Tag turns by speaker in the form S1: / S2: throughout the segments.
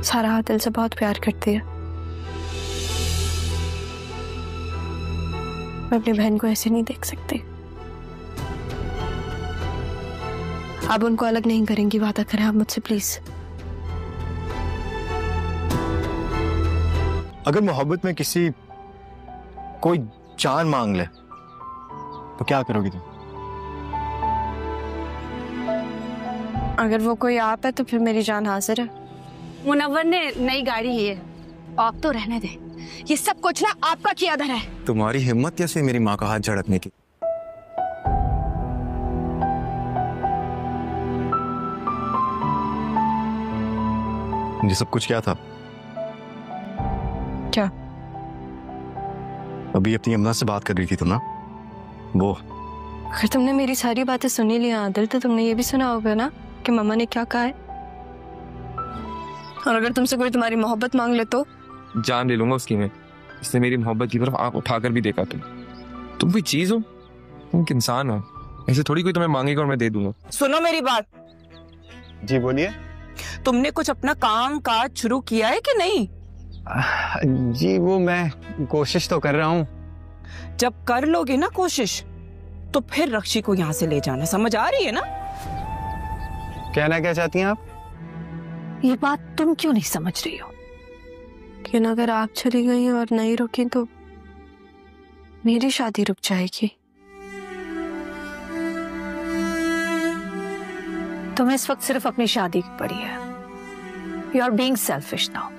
S1: सारा दिल से बहुत प्यार करती है। मैं अपनी बहन को ऐसे नहीं देख सकती। आप उनको अलग नहीं करेंगी, वादा करें आप मुझसे प्लीज।
S2: अगर मोहब्बत में किसी कोई जान मांग ले तो क्या करोगी तुम?
S1: अगर वो कोई आप है तो फिर मेरी जान हाजिर है।
S3: मुनव्वर ने नई गाड़ी ही है, आप तो रहने दे। ये सब कुछ ना आपका किया धर है।
S2: तुम्हारी हिम्मत कैसे मेरी माँ का हाथ झड़कने की? ये सब कुछ क्या था?
S1: क्या?
S2: अभी अपनी अम्मा से बात कर रही थी तुम ना? वो
S1: अगर तुमने मेरी सारी बातें सुनी ली आदिल, तो तुमने ये भी सुना होगा ना कि मम्मा ने क्या कहा है। और अगर तुमसे कोई तुम्हारी मोहब्बत मांग ले तो
S4: जान ले लूंगा उसकी मैं। इसने मेरी मोहब्बत की तरफ आंख उठाकर भी देखा। तुम कोई चीज हो, तुम एक इंसान हो। ऐसे थोड़ी कोई तुम्हें मांगेगा और मैं दे दूंगा।
S5: सुनो मेरी बात।
S2: जी बोलिए।
S5: तुमने कुछ अपना काम काज शुरू किया है कि नहीं?
S2: जी वो मैं कोशिश तो कर रहा हूँ।
S5: जब कर लोगे ना कोशिश तो फिर रक्षी को यहाँ से ले जाना। समझ आ रही है ना?
S2: कहना क्या चाहती हैं आप?
S3: ये बात तुम क्यों नहीं समझ रही हो?
S1: लेकिन अगर आप चली गई और नहीं रुकी तो मेरी शादी रुक जाएगी।
S3: तुम्हें इस वक्त सिर्फ अपनी शादी की पड़ी है। You are being selfish now.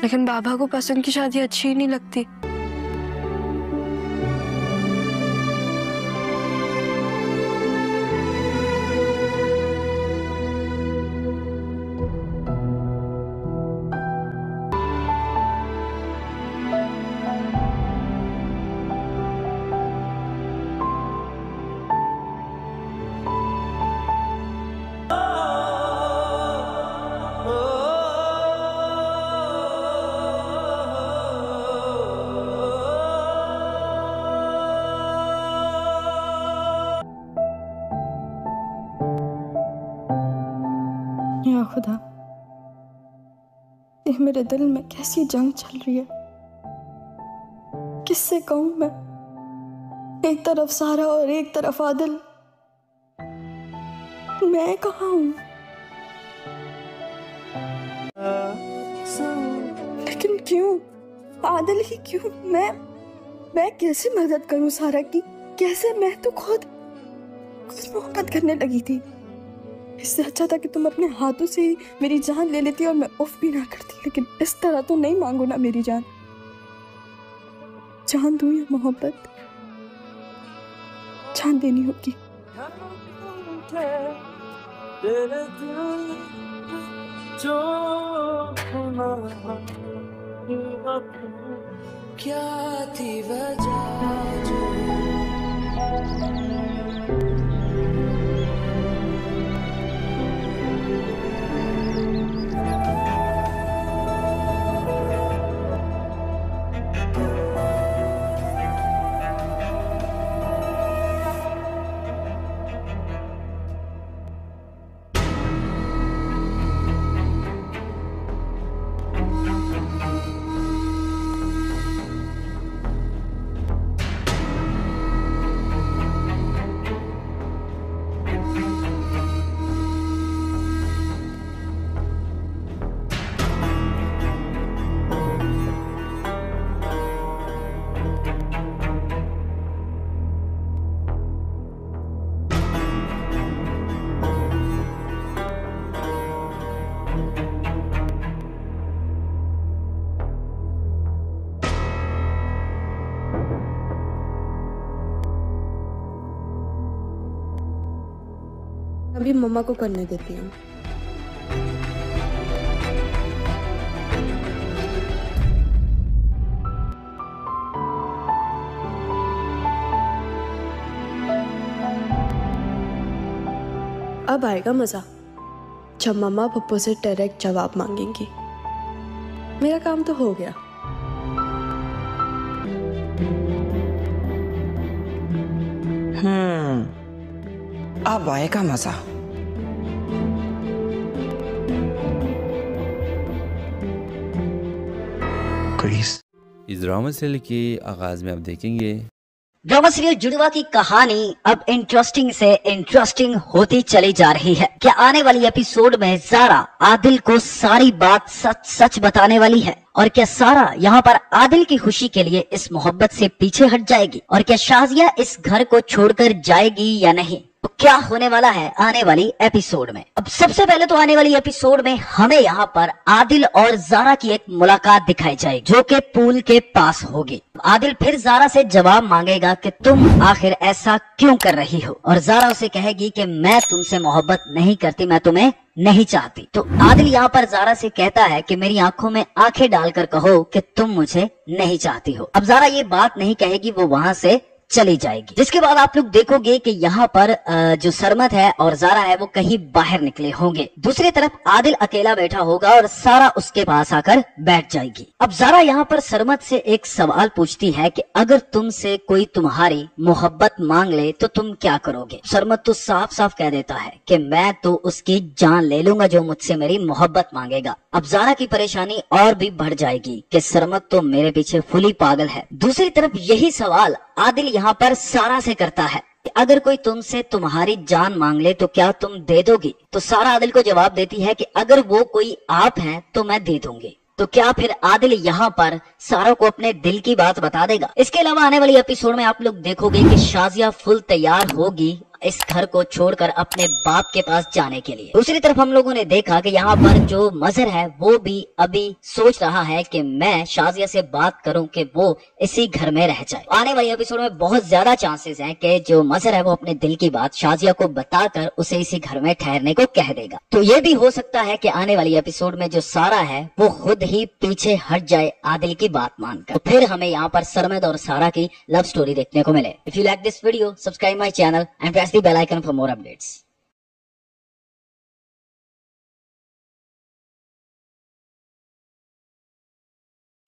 S1: लेकिन बाबा को पसंद की शादी अच्छी ही नहीं लगती। या खुदा, ये मेरे दिल में कैसी जंग चल रही है। किससे कहूं मैं? एक तरफ सारा और एक तरफ आदिल। मैं कहाँ हूं? लेकिन क्यों आदिल ही क्यों? मैं कैसे मदद करूं सारा की? कैसे? मैं तो खुद मोहब्बत करने लगी थी। इससे अच्छा था कि तुम अपने हाथों से ही मेरी जान ले लेती और मैं उफ भी ना करती। लेकिन इस तरह तो नहीं मांगो ना मेरी जान। जान दूं या मोहब्बत? जान देनी होगी।
S6: क्या थी वजह जो
S1: अभी मम्मा को करने देती हूँ। अब आएगा मजा जब मम्मा पप्पू से डायरेक्ट जवाब मांगेंगी। मेरा काम तो हो गया।
S5: अब आएगा मजा।
S2: प्लीज।
S7: इस ड्रामा सीरियल के आगाज में आप देखेंगे
S8: ड्रामा सीरियल जुड़वा की कहानी अब इंटरेस्टिंग से इंटरेस्टिंग होती चली जा रही है। क्या आने वाली एपिसोड में ज़ारा आदिल को सारी बात सच सच बताने वाली है? और क्या सारा यहाँ पर आदिल की खुशी के लिए इस मोहब्बत से पीछे हट जाएगी? और क्या शाजिया इस घर को छोड़कर जाएगी या नहीं? तो क्या होने वाला है आने वाली एपिसोड में? अब सबसे पहले तो आने वाली एपिसोड में हमें यहाँ पर आदिल और ज़ारा की एक मुलाकात दिखाई जाएगी जो कि पूल के पास होगी। आदिल फिर ज़ारा से जवाब मांगेगा कि तुम आखिर ऐसा क्यों कर रही हो, और ज़ारा उसे कहेगी कि मैं तुमसे मोहब्बत नहीं करती, मैं तुम्हें नहीं चाहती। तो आदिल यहाँ पर ज़ारा से कहता है कि मेरी आंखों में आंखें डालकर कहो कि तुम मुझे नहीं चाहती हो। अब ज़ारा ये बात नहीं कहेगी, वो वहाँ से चली जाएगी। जिसके बाद आप लोग देखोगे कि यहाँ पर जो सरमद है और ज़ारा है वो कहीं बाहर निकले होंगे। दूसरी तरफ आदिल अकेला बैठा होगा और सारा उसके पास आकर बैठ जाएगी। अब ज़ारा यहाँ पर सरमद से एक सवाल पूछती है कि अगर तुमसे कोई तुम्हारी मोहब्बत मांग ले तो तुम क्या करोगे? सरमद तो साफ साफ कह देता है कि मैं तो उसकी जान ले लूंगा जो मुझसे मेरी मोहब्बत मांगेगा। अब ज़ारा की परेशानी और भी बढ़ जाएगी कि सरमद तो मेरे पीछे फुली पागल है। दूसरी तरफ यही सवाल आदिल यहाँ पर सारा से करता है कि अगर कोई तुमसे तुम्हारी जान मांग ले तो क्या तुम दे दोगी? तो सारा आदिल को जवाब देती है कि अगर वो कोई आप हैं तो मैं दे दूंगी। तो क्या फिर आदिल यहाँ पर सारा को अपने दिल की बात बता देगा? इसके अलावा आने वाली एपिसोड में आप लोग देखोगे कि शाजिया फुल तैयार होगी इस घर को छोड़कर अपने बाप के पास जाने के लिए। दूसरी तरफ हम लोगों ने देखा कि यहाँ पर जो मजहर है वो भी अभी सोच रहा है कि मैं शाजिया से बात करूं कि वो इसी घर में रह जाए। आने वाली एपिसोड में बहुत ज्यादा चांसेस हैं कि जो मजहर है वो अपने दिल की बात शाजिया को बताकर उसे इसी घर में ठहरने को कह देगा। तो ये भी हो सकता है कि आने वाली एपिसोड में जो सारा है वो खुद ही पीछे हट जाए आदिल की बात मानकर। तो फिर हमें यहाँ पर सरमद और सारा की लव स्टोरी देखने को मिले। If you like this video, subscribe my channel and press the bell icon for more updates.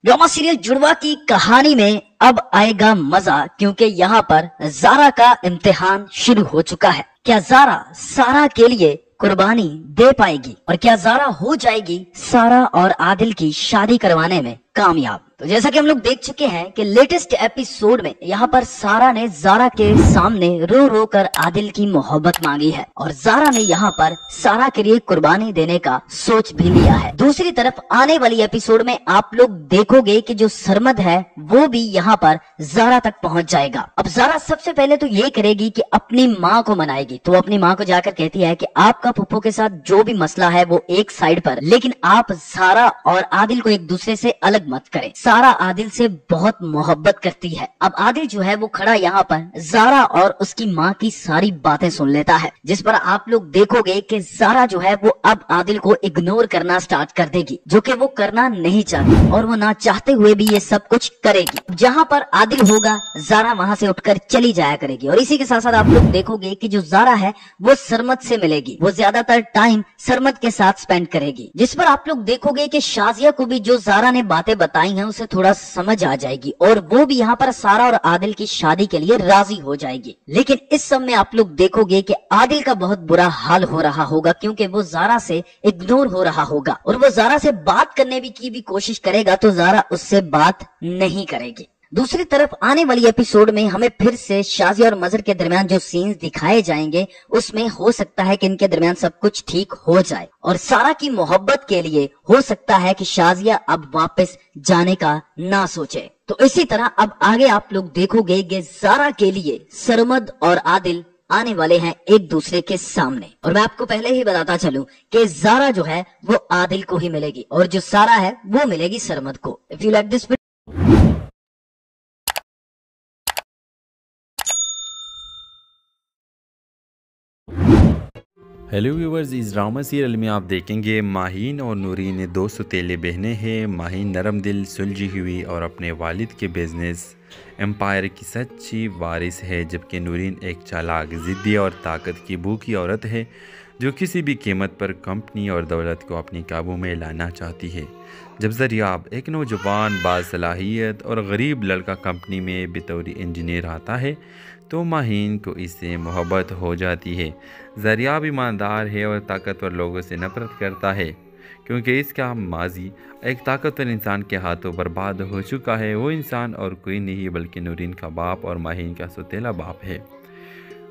S8: Drama serial जुड़वा की कहानी में अब आएगा मजा, क्योंकि यहाँ पर ज़ारा का इम्तिहान शुरू हो चुका है। क्या ज़ारा सारा के लिए कुर्बानी दे पाएगी और क्या ज़ारा हो जाएगी सारा और आदिल की शादी करवाने में कामयाब? तो जैसा कि हम लोग देख चुके हैं कि लेटेस्ट एपिसोड में यहाँ पर सारा ने ज़ारा के सामने रो रो कर आदिल की मोहब्बत मांगी है और ज़ारा ने यहाँ पर सारा के लिए कुर्बानी देने का सोच भी लिया है। दूसरी तरफ आने वाली एपिसोड में आप लोग देखोगे कि जो सरमद है वो भी यहाँ पर ज़ारा तक पहुँच जाएगा। अब ज़ारा सबसे पहले तो ये करेगी कि अपनी माँ को मनाएगी। तो अपनी माँ को जाकर कहती है कि आपका पप्पू के साथ जो भी मसला है वो एक साइड पर, लेकिन आप ज़ारा और आदिल को एक दूसरे से अलग मत करें। सारा आदिल से बहुत मोहब्बत करती है। अब आदिल जो है वो खड़ा यहाँ पर ज़ारा और उसकी माँ की सारी बातें सुन लेता है, जिस पर आप लोग देखोगे कि ज़ारा जो है वो अब आदिल को इग्नोर करना स्टार्ट कर देगी, जो कि वो करना नहीं चाहती और वो ना चाहते हुए भी ये सब कुछ करेगी। जहाँ पर आदिल होगा ज़ारा वहाँ से उठकर चली जाया करेगी। और इसी के साथ साथ आप लोग देखोगे कि जो ज़ारा है वो सरमद से मिलेगी, वो ज्यादातर टाइम सरमद के साथ स्पेंड करेगी, जिस पर आप लोग देखोगे कि शाजिया को भी जो ज़ारा ने बातें बताई हैं उसे थोड़ा समझ आ जाएगी और वो भी यहाँ पर सारा और आदिल की शादी के लिए राजी हो जाएगी। लेकिन इस सब में आप लोग देखोगे कि आदिल का बहुत बुरा हाल हो रहा होगा, क्योंकि वो ज़ारा से इग्नोर हो रहा होगा और वो ज़ारा से बात करने की भी कोशिश करेगा तो ज़ारा उससे बात नहीं करेगी। दूसरी तरफ आने वाली एपिसोड में हमें फिर से शाजिया और मजहर के दरमियान जो सीन्स दिखाए जाएंगे उसमें हो सकता है कि इनके दरमियान सब कुछ ठीक हो जाए और सारा की मोहब्बत के लिए हो सकता है कि शाजिया अब वापस जाने का ना सोचे। तो इसी तरह अब आगे आप लोग देखोगे कि ज़ारा के लिए सरमद और आदिल आने वाले हैं एक दूसरे के सामने। और मैं आपको पहले ही बताता चलूं कि ज़ारा जो है वो आदिल को ही मिलेगी और जो सारा है वो मिलेगी सरमद को। If you like this
S7: hello viewers, इस ड्रामा सीरियल में आप देखेंगे माहीन और नूरीन दो सौतेले बहनें हैं। माहीन नरम दिल, सुलझी हुई और अपने वालिद के बिजनेस एम्पायर की सच्ची वारिस है, जबकि नूरीन एक चालाक, ज़िद्दी और ताकत की भूखी औरत है जो किसी भी कीमत पर कंपनी और दौलत को अपनी काबू में लाना चाहती है। जब ज़रियाब एक नौजवान बासलाहियत और गरीब लड़का कंपनी में बतौर इंजीनियर आता है तो माहीन को इससे मोहब्बत हो जाती है। ज़रियाब ईमानदार है और ताकतवर लोगों से नफरत करता है, क्योंकि इसका माजी एक ताकतवर इंसान के हाथों बर्बाद हो चुका है। वो इंसान और कोई नहीं बल्कि नूरीन का बाप और माहीन का सौतेला बाप है।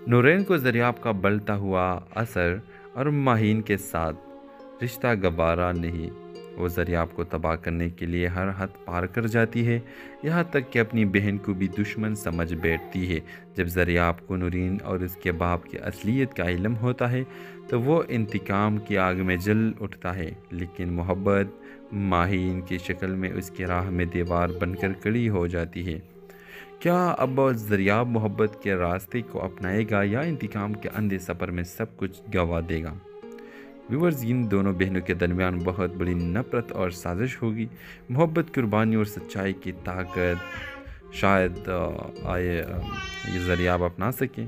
S7: नूरीन को दरियाब का बढ़ता हुआ असर और माहीन के साथ रिश्ता गवारा नहीं। वो दरियाब को तबाह करने के लिए हर हद पार कर जाती है, यहाँ तक कि अपनी बहन को भी दुश्मन समझ बैठती है। जब दरियाब को नूरीन और उसके बाप की असलियत का इल्म होता है तो वो इंतकाम की आग में जल उठता है, लेकिन मोहब्बत माहीन की शक्ल में उसकी राह में दीवार बनकर खड़ी हो जाती है। क्या अब दरियाब मोहब्बत के रास्ते को अपनाएगा या इंतकाम के अंधे सफ़र में सब कुछ गंवा देगा? व्यूअर्स, इन दोनों बहनों के दरमियान बहुत बड़ी नफरत और साजिश होगी। मोहब्बत, कुर्बानी और सच्चाई की ताकत शायद ये दरियाब अपना सकें।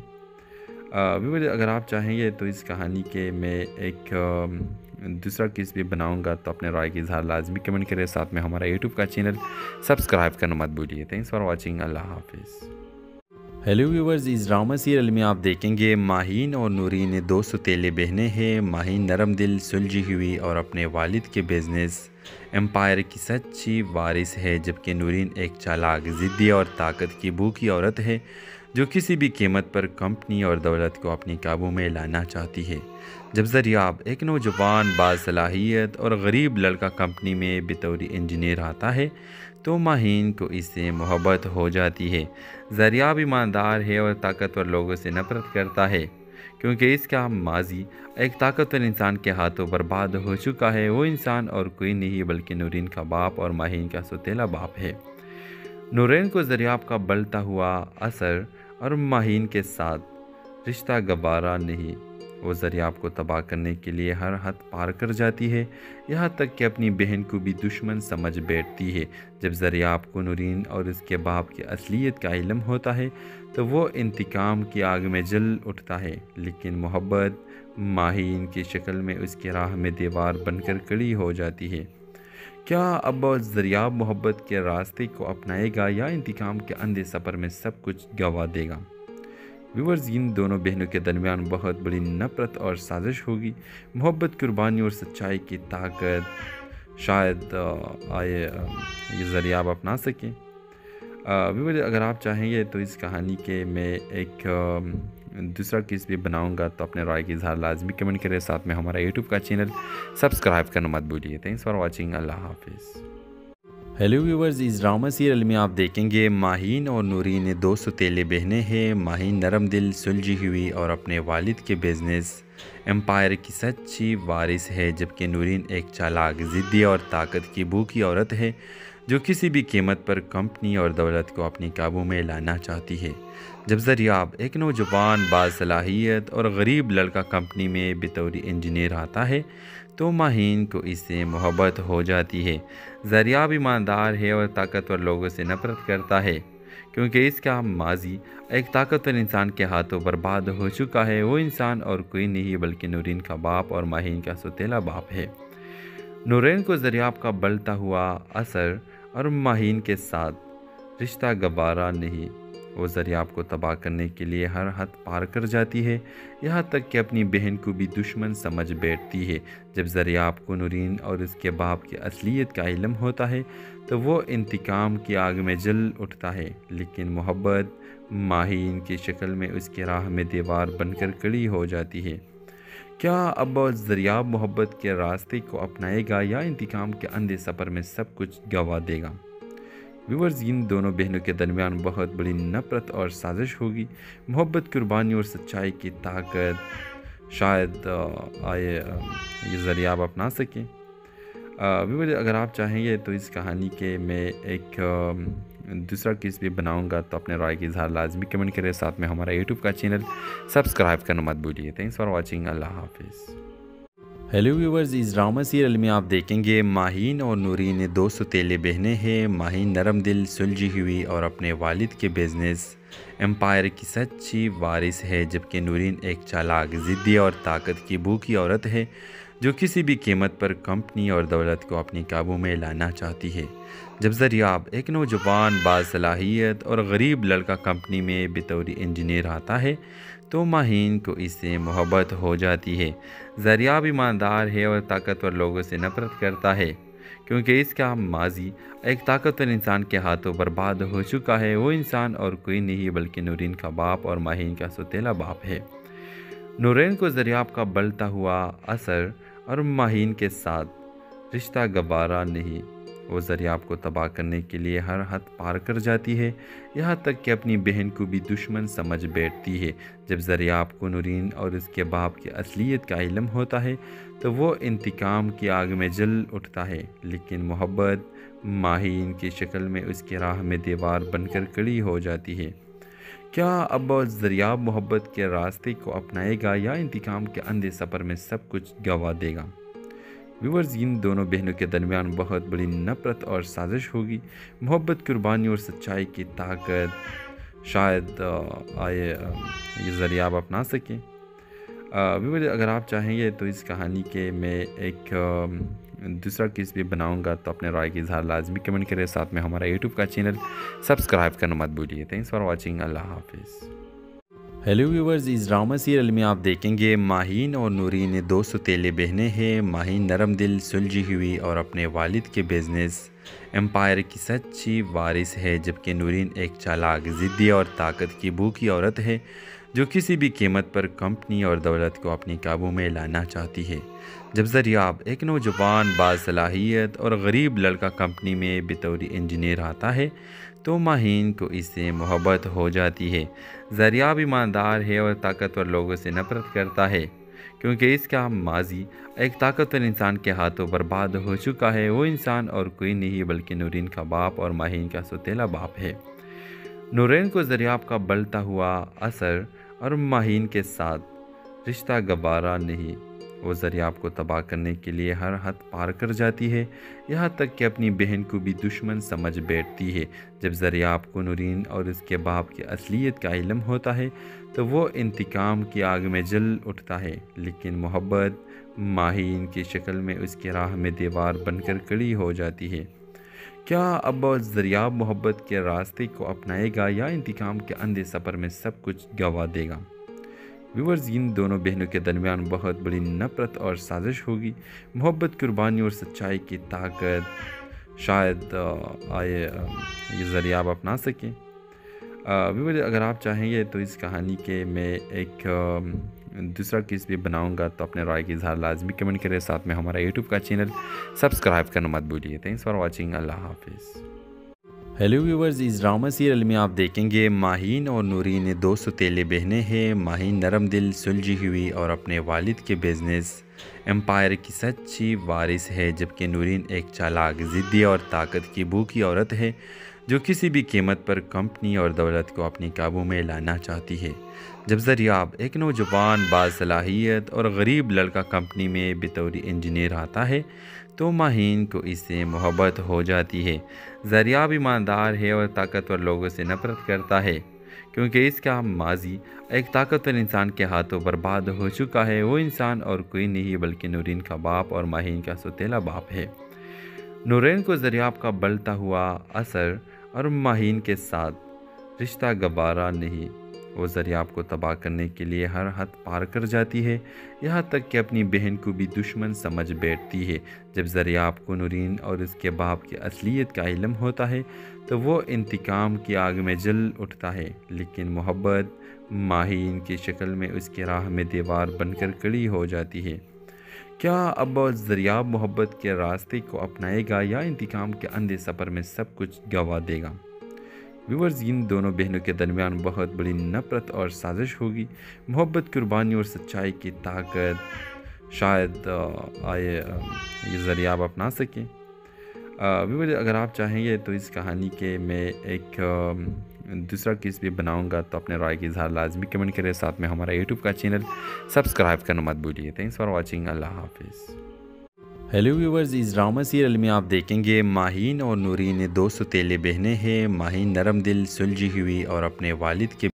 S7: व्यूअर्स, अगर आप चाहेंगे तो इस कहानी के मैं एक दूसरा किस भी बनाऊंगा, तो अपने राय की इजहार लाजमी कमेंट करें। साथ में हमारा यूट्यूब का चैनल सब्सक्राइब करना मत भूलिए। Thanks for watching. अल्लाह हाफिज़। हेलो व्यूवर्स, इस ड्रामा सीरियल में आप देखेंगे माहीन और नूरीन दो सौतेले बहनें हैं। माहीन नरम दिल, सुलझी हुई और अपने वालिद के बिजनेस एम्पायर की सच्ची वारिस है, जबकि नूरीन एक चालाक, ज़िद्दी और ताकत की भूखी औरत है जो किसी भी कीमत पर कंपनी और दौलत को अपने काबू में लाना चाहती है। जब दरियाब, एक नौजवान बासलाहियत और गरीब लड़का, कंपनी में बतौर इंजीनियर आता है तो माहीन को इससे मोहब्बत हो जाती है। दरियाब ईमानदार है और ताकतवर लोगों से नफरत करता है, क्योंकि इसका माजी एक ताकतवर इंसान के हाथों बर्बाद हो चुका है। वो इंसान और कोई नहीं बल्कि नूरीन का बाप और माहीन का सौतेला बाप है। नूरीन को दरियाब का बढ़ता हुआ असर और माहीन के साथ रिश्ता गवारा नहीं। वो दरियाब को तबाह करने के लिए हर हद पार कर जाती है, यहाँ तक कि अपनी बहन को भी दुश्मन समझ बैठती है। जब दरियाब को नूरीन और उसके बाप की असलियत का इल्म होता है तो वो इंतकाम की आग में जल उठता है, लेकिन मोहब्बत माहीन की शक्ल में उसकी राह में दीवार बनकर खड़ी हो जाती है। क्या अब दरियाब मोहब्बत के रास्ते को अपनाएगा या इंतकाम के अंधे सफ़र में सब कुछ गंवा देगा? व्यूअर्स, इन दोनों बहनों के दरमियान बहुत बड़ी नफरत और साजिश होगी। मोहब्बत, कुर्बानी और सच्चाई की ताकत शायद ये दरियाब अपना सकें। व्यूअर्स, अगर आप चाहेंगे तो इस कहानी के मैं एक दूसरा किस भी बनाऊंगा, तो अपने राय की इजहार लाजमी कमेंट करें। साथ में हमारा यूट्यूब का चैनल सब्सक्राइब करना मत भूलिए। Thanks for watching. अल्लाह हाफिज़। हेलो व्यूवर्स, इस ड्रामा सीरियल में आप देखेंगे माहीन और नूरीन दो सौतेले बहनें हैं। माहीन नरम दिल, सुलझी हुई और अपने वालिद के बिजनेस एम्पायर की सच्ची वारिस है, जबकि नूरीन एक चालाक, ज़िद्दी और ताकत की भूखी औरत है जो किसी भी कीमत पर कंपनी और दौलत को अपने काबू में लाना चाहती है। जब दरियाब, एक नौजवान बासलाहियत और गरीब लड़का, कंपनी में बतौर इंजीनियर आता है तो माहीन को इससे मोहब्बत हो जाती है। दरियाब ईमानदार है और ताकतवर लोगों से नफरत करता है, क्योंकि इसका माजी एक ताकतवर इंसान के हाथों बर्बाद हो चुका है। वो इंसान और कोई नहीं बल्कि नूरीन का बाप और माहीन का सौतेला बाप है। नूरीन को दरियाब का बढ़ता हुआ असर और माहीन के साथ रिश्ता गवारा नहीं। वो दरियाब को तबाह करने के लिए हर हद पार कर जाती है, यहाँ तक कि अपनी बहन को भी दुश्मन समझ बैठती है। जब दरियाब को नूरीन और उसके बाप की असलियत का इल्म होता है तो वो इंतकाम की आग में जल उठता है, लेकिन मोहब्बत माहीन की शक्ल में उसकी राह में दीवार बनकर खड़ी हो जाती है। क्या अब दरियाब मोहब्बत के रास्ते को अपनाएगा या इंतकाम के अंधे सफ़र में सब कुछ गंवा देगा? व्यूअर्स, इन दोनों बहनों के दरमियान बहुत बड़ी नफरत और साजिश होगी। मोहब्बत, कुर्बानी और सच्चाई की ताकत शायद ये दरियाब अपना सकें। व्यूअर्स, अगर आप चाहेंगे तो इस कहानी के मैं एक दूसरा किस भी बनाऊंगा, तो अपने राय की इजहार लाजमी कमेंट करें। साथ में हमारा यूट्यूब का चैनल सब्सक्राइब करना मत भूलिए। Thanks for watching. अल्लाह हाफिज़। हेलो व्यूवर्स, इस ड्रामा सीरियल में आप देखेंगे माहीन और नूरीन दो सौतेले बहनें हैं। माहीन नरम दिल, सुलझी हुई और अपने वालिद के बिजनेस एम्पायर की सच्ची वारिस है, जबकि नूरीन एक चालाक, ज़िद्दी और ताकत की भूखी औरत है जो किसी भी कीमत पर कंपनी और दौलत को अपने काबू में लाना चाहती है। जब ज़रियाब, एक नौजवान बासलाहियत और गरीब लड़का, कंपनी में बतौर इंजीनियर आता है तो माहीन को इससे मोहब्बत हो जाती है। ज़रियाब ईमानदार है और ताकतवर लोगों से नफरत करता है क्योंकि इसका माजी एक ताकतवर इंसान के हाथों बर्बाद हो चुका है। वो इंसान और कोई नहीं बल्कि नूरीन का बाप और माहीन का सौतेला बाप है। नूरीन को ज़रियाब का बढ़ता हुआ असर और माहीन के साथ रिश्ता गवारा नहीं। वो ज़रियाब को तबाह करने के लिए हर हद पार कर जाती है, यहाँ तक कि अपनी बहन को भी दुश्मन समझ बैठती है। जब ज़रियाब को नूरीन और उसके बाप की असलियत का इल्म होता है तो वो इंतकाम की आग में जल उठता है, लेकिन मोहब्बत माहीन की शक्ल में उसकी राह में दीवार बनकर खड़ी हो जाती है। क्या अब ज़रियाब मोहब्बत के रास्ते को अपनाएगा या इंतकाम के अंधे सफ़र में सब कुछ गंवा देगा? व्यूअर्स, इन दोनों बहनों के दरमियान बहुत बड़ी नफरत और साजिश होगी। मोहब्बत, कुर्बानी और सच्चाई की ताकत शायद ये ज़रियाब अपना सकें। व्यूअर्स, अगर आप चाहेंगे तो इस कहानी के मैं एक दूसरा किस भी बनाऊंगा, तो अपने राय की इजहार लाजमी कमेंट करें। साथ में हमारा यूट्यूब का चैनल सब्सक्राइब करना मत भूलिए। Thanks for watching. अल्लाह हाफिज़। हेलो व्यूवर्स, इस ड्रामा सीरियल में आप देखेंगे माहीन और नूरीन दो सौतेले बहनें हैं। माहीन नरम दिल, सुलझी हुई और अपने वालिद के बिजनेस एम्पायर की सच्ची वारिस है, जबकि नूरीन एक चालाक, ज़िद्दी और ताकत की भूखी औरत है जो किसी भी कीमत पर कंपनी और दौलत को अपने काबू में लाना चाहती है। जब ज़रियाब, एक नौजवान बासलाहियत और गरीब लड़का, कंपनी में बतौर इंजीनियर आता है तो माहीन को इससे मोहब्बत हो जाती है। ज़रियाब ईमानदार है और ताकतवर लोगों से नफरत करता है क्योंकि इसका माजी एक ताकतवर इंसान के हाथों बर्बाद हो चुका है। वो इंसान और कोई नहीं बल्कि नूरीन का बाप और माहीन का सौतेला बाप है। नूरीन को ज़रियाब का बढ़ता हुआ असर और माहीन के साथ रिश्ता गवारा नहीं। वो ज़रियाब को तबाह करने के लिए हर हद पार कर जाती है, यहाँ तक कि अपनी बहन को भी दुश्मन समझ बैठती है। जब ज़रियाब को नूरीन और उसके बाप की असलियत का इल्म होता है तो वो इंतकाम की आग में जल उठता है, लेकिन मोहब्बत माहीन की शक्ल में उसकी राह में दीवार बनकर खड़ी हो जाती है। क्या अब ज़रियाब मोहब्बत के रास्ते को अपनाएगा या इंतकाम के अंधे सफ़र में सब कुछ गंवा देगा? व्यूअर्स, इन दोनों बहनों के दरमियान बहुत बड़ी नफरत और साजिश होगी। मोहब्बत, कुर्बानी और सच्चाई की ताकत शायद ये ज़रियाब अपना सकें। व्यूअर्स, अगर आप चाहेंगे तो इस कहानी के मैं एक दूसरा किस भी बनाऊंगा, तो अपने राय की इजहार लाजमी कमेंट करें। साथ में हमारा यूट्यूब का चैनल सब्सक्राइब करना मत भूलिए। Thanks for watching. अल्लाह हाफिज़। हेलो व्यूवर्स, इस ड्रामा सीरियल में आप देखेंगे माहीन और नूरीन दो सौतेले बहनें हैं। माहीन नरम दिल, सुलझी हुई और अपने वालिद के बिजनेस एम्पायर की सच्ची वारिस है, जबकि नूरीन एक चालाक, ज़िद्दी और ताकत की भूखी औरत है जो किसी भी कीमत पर कंपनी और दौलत को अपने काबू में लाना चाहती है। जब ज़रियाब, एक नौजवान बासलाहियत और गरीब लड़का, कंपनी में बतौर इंजीनियर आता है तो माहीन को इससे मोहब्बत हो जाती है। ज़रियाब ईमानदार है और ताकतवर लोगों से नफरत करता है क्योंकि इसका माजी एक ताकतवर इंसान के हाथों बर्बाद हो चुका है। वो इंसान और कोई नहीं बल्कि नूरीन का बाप और माहीन का सौतेला बाप है। नूरीन को ज़रियाब का बढ़ता हुआ असर और माहीन के साथ रिश्ता गवारा नहीं। वो ज़रियाब को तबाह करने के लिए हर हद पार कर जाती है, यहाँ तक कि अपनी बहन को भी दुश्मन समझ बैठती है। जब ज़रियाब को नूरीन और उसके बाप की असलियत का इल्म होता है तो वो इंतकाम की आग में जल उठता है, लेकिन मोहब्बत माहीन की शक्ल में उसकी राह में दीवार बनकर खड़ी हो जाती है। क्या अब ज़रियाब मोहब्बत के रास्ते को अपनाएगा या इंतकाम के अंधे सफ़र में सब कुछ गंवा देगा? व्यूअर्स, इन दोनों बहनों के दरमियान बहुत बड़ी नफरत और साजिश होगी। मोहब्बत, कुर्बानी और सच्चाई की ताकत शायद ये ज़रियाब अपना सकें। व्यूअर्स, अगर आप चाहेंगे तो इस कहानी के मैं एक दूसरा किस भी बनाऊंगा, तो अपने राय की इजहार लाजमी कमेंट करें। साथ में हमारा यूट्यूब का चैनल सब्सक्राइब करना मत भूलिए। Thanks for watching. अल्लाह हाफिज़। हेलो व्यूवर्स, इस ड्रामा सीरियल में आप देखेंगे माहीन और नूरीन दो सौतेले बहनें हैं। माहीन नरम दिल, सुलझी हुई और अपने वालिद के